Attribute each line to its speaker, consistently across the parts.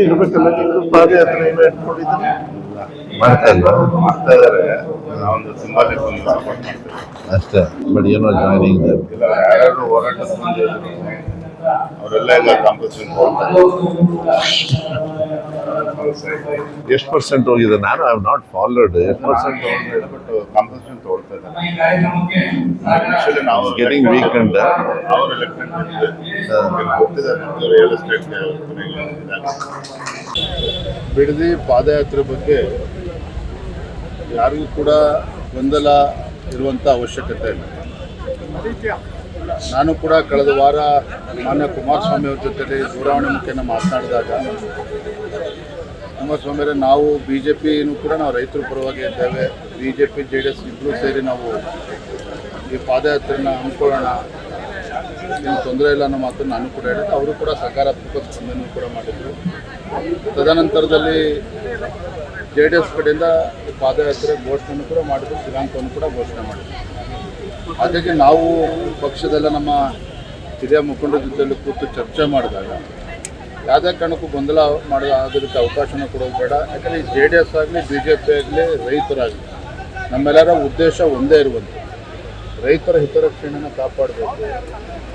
Speaker 1: ಇರ್ಬೇಕಲ್ಲ, ನೀವು ಪಾದಯಾತ್ರೆ ಏನೋ ಇಟ್ಕೊಂಡಿದ್ದೀನಿ
Speaker 2: ಮಾಡ್ತಾ ಇಲ್ವಾ?
Speaker 1: ಮಾಡ್ತಾ ಇದಾರೆ. ನಾವೊಂದು ಸಿಂಬಾಲಿಕ್ ಒಂದು ಸಪೋರ್ಟ್ ಮಾಡ್ತೀವಿ
Speaker 2: ಅಷ್ಟೇ. ಬಟ್ ಏನೋ ಜಾಯ್ನಿಂಗ್
Speaker 1: ಇಲ್ಲ. ಯಾರು ಹೋರಾಟದ ಮುಂದೆ ಇದ್ರು ಅವರೆಲ್ಲ ಎಲ್ಲ ಕಾಂಪೋಸಿಷನ್
Speaker 2: ಎಷ್ಟು ಪರ್ಸೆಂಟ್ ಹೋಗಿದೆ? ನಾನು ಐ ಹವ್ ನಾಟ್ ಫಾಲೋಡ್. ಎಷ್ಟು ಪರ್ಸೆಂಟ್
Speaker 1: ಬಟ್ ಕಾಂಪೋಸಿಷನ್ ತಗೊಳ್ತಾ ಇದ್ದಾರೆ. ನಾವು
Speaker 2: ಗೆಟಿಂಗ್ ವೀಕೆಂಡ್.
Speaker 1: ಅವ್ರು ಎಲೆಕ್ಟೆಡ್ ಗೊತ್ತಿದ್ದಾರೆ ರಿಯಲ್ ಎಸ್ಟೇಟ್ ಬಿಡದಿ ಪಾದಯಾತ್ರೆ ಬಗ್ಗೆ ಯಾರಿಗೂ ಕೂಡ ಗೊಂದಲ ಇರುವಂಥ ಅವಶ್ಯಕತೆ ಇಲ್ಲ. ನಾನು ಕೂಡ ಕಳೆದ ವಾರ ಮಾನ್ಯ ಕುಮಾರಸ್ವಾಮಿ ಅವ್ರ ಜೊತೆಲಿ ದೂರವಾಣಿ ಮುಖೇನ ಮಾತನಾಡಿದಾಗ ಕುಮಾರಸ್ವಾಮಿಯವರೇ, ನಾವು BJPನೂ ಕೂಡ ನಾವು ರೈತರ ಪರವಾಗಿ ಇದ್ದೇವೆ, BJP JDS ಇಬ್ಬರು ಸೇರಿ ನಾವು ಈ ಪಾದಯಾತ್ರೆನ ಹಮ್ಮಿಕೊಳ್ಳೋಣ, ಏನು ತೊಂದರೆ ಇಲ್ಲ ಅನ್ನೋ ಮಾತನ್ನು ನಾನು ಕೂಡ ಹೇಳಿದ್ದೆ. ಅವರು ಕೂಡ ಸಕಾರಾತ್ಮಕ ಸ್ಪಂದನೆ ಕೂಡ ಮಾಡಿದರು. ತದನಂತರದಲ್ಲಿ JDS ಕಡೆಯಿಂದ ಪಾದಯಾತ್ರೆ ಘೋಷಣೆಯನ್ನು ಕೂಡ ಮಾಡಿದ್ರು, ದಿನಾಂಕವನ್ನು ಕೂಡ ಘೋಷಣೆ ಮಾಡಿದ್ರು. ಹಾಗಾಗಿ ನಾವು ಪಕ್ಷದೆಲ್ಲ ನಮ್ಮ ಹಿರಿಯ ಮುಖಂಡರ ಜೊತೆಯಲ್ಲಿ ಕೂತು ಚರ್ಚೆ ಮಾಡಿದಾಗ ಯಾವುದೇ ಕಾರಣಕ್ಕೂ ಗೊಂದಲ ಆಗೋದಕ್ಕೆ ಅವಕಾಶನ ಕೊಡೋದು ಬೇಡ. ಯಾಕಂದರೆ ಈ JDS ಆಗಲಿ BJP ಆಗಲಿ ರೈತರಾಗಲಿ ನಮ್ಮೆಲ್ಲರ ಉದ್ದೇಶ ಒಂದೇ ಇರುವಂಥ ರೈತರ ಹಿತರಕ್ಷಣೆಯನ್ನು ಕಾಪಾಡಬೇಕು.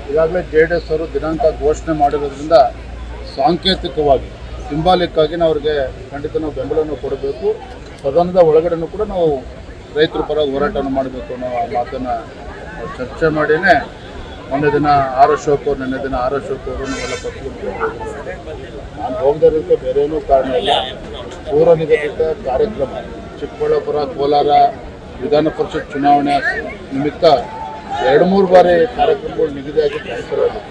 Speaker 1: ಈಗಾಗಲೇ JDS ಅವರು ದಿನಾಂಕ ಘೋಷಣೆ ಮಾಡಿರೋದ್ರಿಂದ ಸಾಂಕೇತಿಕವಾಗಿ ಸಿಂಬಾಲಿಕ್ ಆಗಿ ನಾವು ಅವ್ರಿಗೆ ಖಂಡಿತ ನಾವು ಬೆಂಬಲವನ್ನು ಕೊಡಬೇಕು. ಸದನದ ಒಳಗಡೆನೂ ಕೂಡ ನಾವು ರೈತರ ಪರ ಹೋರಾಟವನ್ನು ಮಾಡಬೇಕು ಅನ್ನೋ ಮಾತನ್ನು ಚರ್ಚೆ ಮಾಡಿಯೇ ಮೊನ್ನೆ ದಿನ ಅಶೋಕ್ ಅವರು ನಾವೆಲ್ಲ ಪಕ್ಷಕ್ಕೆ ನಾನು ಹೋಗದೇ ಇರೋದಕ್ಕೆ ಬೇರೆ ಏನೂ ಕಾರಣ ಇಲ್ಲ. ಪೂರ್ವ ನಿಗದಿತ ಕಾರ್ಯಕ್ರಮ ಚಿಕ್ಕಬಳ್ಳಾಪುರ ಕೋಲಾರ ವಿಧಾನ ಪರಿಷತ್ ಚುನಾವಣೆ ನಿಮಿತ್ತ 2-3 ಬಾರಿ ಕಾರ್ಯಕ್ರಮಗಳು ನಿಗದಿಯಾಗಿ ಕ್ಯಾನ್ಸಲ್ ಆಗಿದೆ.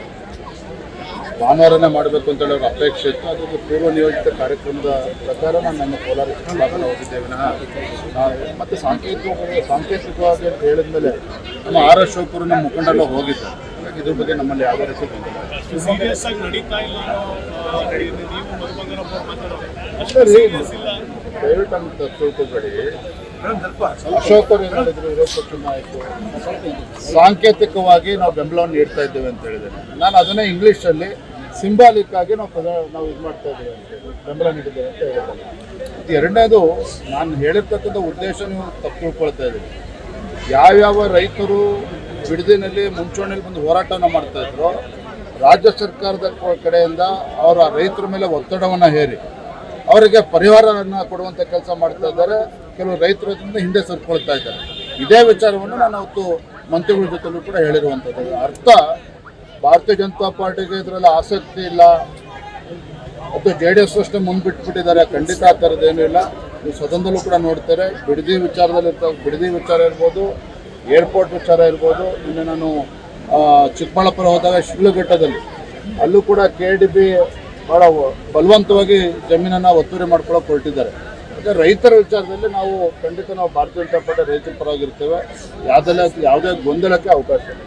Speaker 1: ಭಾನುವಾರನೇ ಮಾಡಬೇಕು ಅಂತೇಳಿ ಅವ್ರ ಅಪೇಕ್ಷೆ ಇತ್ತು. ಅದಕ್ಕೆ ಪೂರ್ವ ನಿಯೋಜಿತ ಕಾರ್ಯಕ್ರಮದ ಪ್ರಕಾರ ನಾನು ನಮ್ಮ ಕೋಲಾರ ಚಿಕ್ಕಬಳ್ಳಾಪುರ ಹೋಗಿದ್ದೇವೆ ವಿನಃ ನಾವು ಮತ್ತು ಸಾಂಕೇತಿಕವಾಗಿ ಅಂತ ಹೇಳಿದ ಮೇಲೆ ನಮ್ಮ ಅಶೋಕ್ ಅವರು ನಮ್ಮ ಮುಖಂಡೆಲ್ಲ ಹೋಗಿದ್ದಾರೆ. ಹಾಗಾಗಿ ಇದ್ರ ಬಗ್ಗೆ ನಮ್ಮಲ್ಲಿ ಯಾವುದೇ ರೀತಿ ದಯವಿಟ್ಟು ಅಂತ ತಿಳ್ಕೊಬೇಡಿ. ಅಶೋಕ್ ಅವರು ಏನು ಹೇಳಿದ್ರು, ವಿರೋಧ ಪಕ್ಷದ ನಾಯಕರು ಸಾಂಕೇತಿಕವಾಗಿ ನಾವು ಬೆಂಬಲವನ್ನು ನೀಡ್ತಾ ಇದ್ದೇವೆ ಅಂತ ಹೇಳಿದ್ದೇನೆ. ನಾನು ಅದನ್ನೇ ಇಂಗ್ಲೀಷಲ್ಲಿ ಸಿಂಬಾಲಿಕ್ ಆಗಿ ನಾವು ಇದು ಮಾಡ್ತಾ ಇದ್ದೇವೆ ಅಂತೇಳಿ ಬೆಂಬಲ ನೀಡಿದ್ದೇವೆ ಅಂತ ಹೇಳಿದ್ದೇನೆ. ಎರಡನೇದು, ನಾನು ಹೇಳಿರ್ತಕ್ಕಂಥ ಉದ್ದೇಶ ನೀವು ತಪ್ಪು ತಿಳ್ಕೊಳ್ತಾ ಇದ್ದೀವಿ. ಯಾವ್ಯಾವ ರೈತರು ಬಿಡದಿನಲ್ಲಿ ಮುಂಚೂಣಿಯಲ್ಲಿ ಬಂದು ಹೋರಾಟವನ್ನು ಮಾಡ್ತಾ ಇದ್ರು, ರಾಜ್ಯ ಸರ್ಕಾರದ ಕಡೆಯಿಂದ ಅವರ ರೈತರ ಮೇಲೆ ಒತ್ತಡವನ್ನು ಹೇರಿ ಅವರಿಗೆ ಪರಿಹಾರವನ್ನು ಕೊಡುವಂಥ ಕೆಲಸ ಮಾಡ್ತಾ ಇದ್ದಾರೆ. ಕೆಲವು ರೈತರು ಅದರಿಂದ ಹಿಂದೆ ಸರ್ಕೊಳ್ತಾ ಇದ್ದಾರೆ. ಇದೇ ವಿಚಾರವನ್ನು ನಾನು ಅವತ್ತು ಮಂತ್ರಿಗಳ ಜೊತೆಲೂ ಕೂಡ ಹೇಳಿರುವಂಥದ್ದು. ಅರ್ಥ ಭಾರತೀಯ ಜನತಾ ಪಾರ್ಟಿಗೆ ಇದರಲ್ಲಿ ಆಸಕ್ತಿ ಇಲ್ಲ ಮತ್ತು JDS ಅಷ್ಟೇ ಮುಂದ್ಬಿಟ್ಬಿಟ್ಟಿದ್ದಾರೆ. ಖಂಡಿತ ಆ ಥರದ್ದೇನೂ ಇಲ್ಲ. ನೀವು ಸದನದಲ್ಲೂ ಕೂಡ ನೋಡ್ತಾರೆ. ಬಿಡದಿ ವಿಚಾರ ಇರ್ಬೋದು, ಏರ್ಪೋರ್ಟ್ ವಿಚಾರ ಇರ್ಬೋದು. ನಿನ್ನೆ ನಾನು ಚಿಕ್ಕಬಳ್ಳಾಪುರ ಹೋದಾಗ ಶಿಡ್ಲಘಟ್ಟದಲ್ಲಿ ಅಲ್ಲೂ ಕೂಡ KDB ಭಾಳ ಬಲವಂತವಾಗಿ ಜಮೀನನ್ನು ಒತ್ತುವರಿ ಮಾಡ್ಕೊಳ್ಳೋಕೆ ಹೊರಟಿದ್ದಾರೆ. ಮತ್ತು ರೈತರ ವಿಚಾರದಲ್ಲಿ ನಾವು ಖಂಡಿತ ಭಾರತೀಯ ಜನತಾ ಪಾರ್ಟಿ ರೈತರ ಪರವಾಗಿರ್ತೇವೆ. ಯಾವುದೇ ಗೊಂದಲಕ್ಕೆ ಅವಕಾಶ ಇಲ್ಲ.